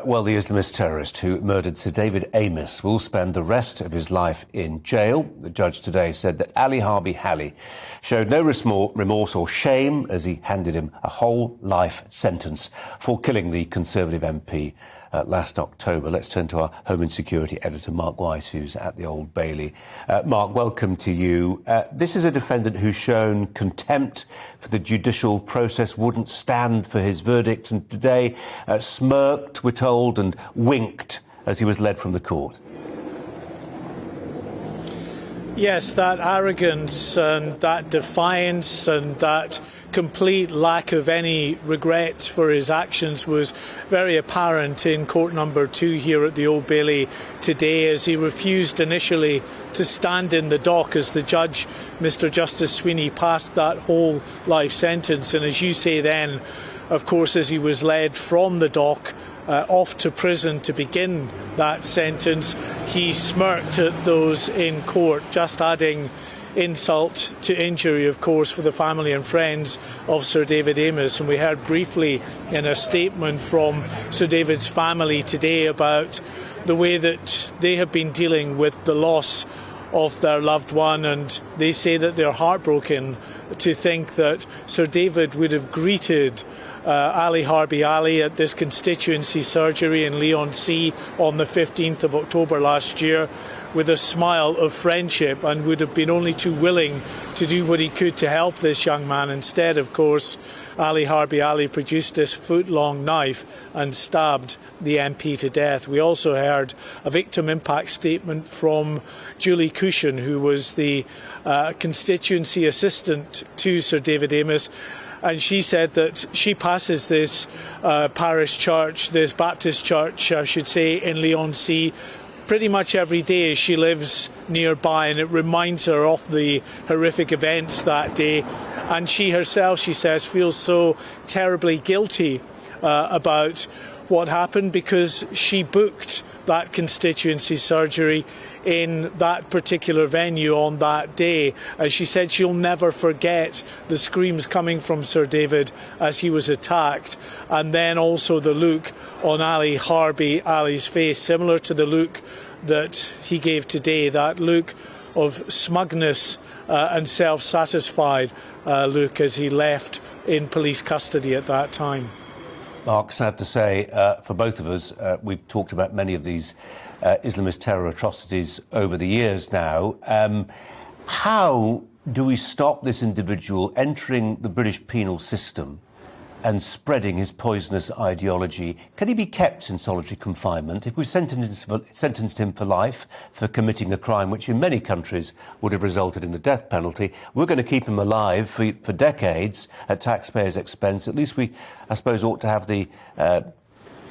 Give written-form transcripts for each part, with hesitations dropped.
Well, the Islamist terrorist who murdered Sir David Amess will spend the rest of his life in jail. The judge today said that Harbi Ali showed no remorse or shame as he handed him a whole life sentence for killing the Conservative MP last October. Let's turn to our Home and Security editor, Mark White, who's at the Old Bailey. Mark, welcome to you. This is a defendant who's shown contempt for the judicial process, wouldn't stand for his verdict, and today smirked, we're told, and winked as he was led from the court. Yes, that arrogance and that defiance and that complete lack of any regret for his actions was very apparent in court number 2 here at the Old Bailey today, as he refused initially to stand in the dock as the judge, Mr. Justice Sweeney, passed that whole life sentence. And as you say then, of course, as he was led from the dock off to prison to begin that sentence, he smirked at those in court, just adding insult to injury, of course, for the family and friends of Sir David Amess. And we heard briefly in a statement from Sir David's family today about the way that they have been dealing with the loss of their loved one, and they say that they're heartbroken to think that Sir David would have greeted Harbi Ali at this constituency surgery in Leigh-on-Sea on the 15th of October last year with a smile of friendship, and would have been only too willing to do what he could to help this young man. Instead, of course, Harbi Ali produced this foot-long knife and stabbed the MP to death. We also heard a victim impact statement from Julie Cushion, who was the constituency assistant to Sir David Amess. And she said that she passes this parish church, this Baptist church, I should say, in Leigh-on-Sea pretty much every day as she lives nearby, and it reminds her of the horrific events that day. And she herself, she says, feels so terribly guilty about what happened, because she booked that constituency surgery in that particular venue on that day. As she said, she'll never forget the screams coming from Sir David as he was attacked, and then also the look on Harbi Ali's face, similar to the look that he gave today, that look of smugness and self-satisfied look as he left in police custody at that time. Mark, sad to say, for both of us, we've talked about many of these Islamist terror atrocities over the years now. How do we stop this individual entering the British penal system and spreading his poisonous ideology? Can he be kept in solitary confinement? If we sentenced him for life for committing a crime which in many countries would have resulted in the death penalty, we're going to keep him alive for decades at taxpayers' expense. At least we, I suppose, ought to have the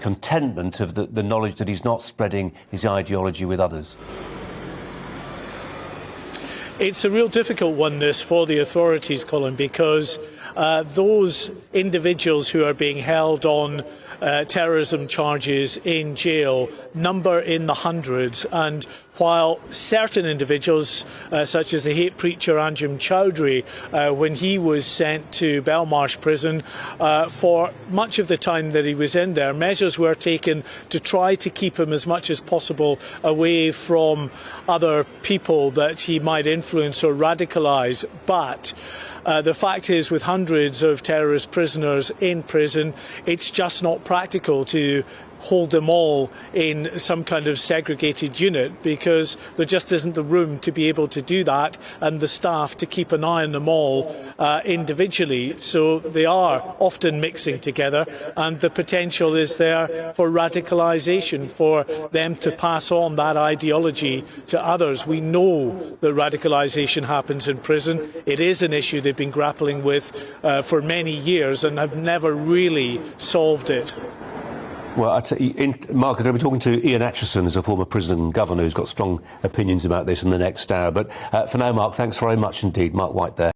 contentment of the knowledge that he's not spreading his ideology with others. It's a real difficult one, this, for the authorities, Colin, because those individuals who are being held on terrorism charges in jail number in the hundreds. And while certain individuals, such as the hate preacher Anjem Chowdhury, when he was sent to Belmarsh prison, for much of the time that he was in there, measures were taken to try to keep him as much as possible away from other people that he might influence or radicalise. But the fact is, with hundreds of terrorist prisoners in prison, it's just not practical to hold them all in some kind of segregated unit, because there just isn't the room to be able to do that, and the staff to keep an eye on them all individually. So they are often mixing together, and the potential is there for radicalisation, for them to pass on that ideology to others. We know that radicalisation happens in prison. It is an issue they've been grappling with for many years and have never really solved it. Well, Mark, I'm going to be talking to Ian Atchison, as a former prison governor who's got strong opinions about this in the next hour. But for now, Mark, thanks very much indeed. Mark White there.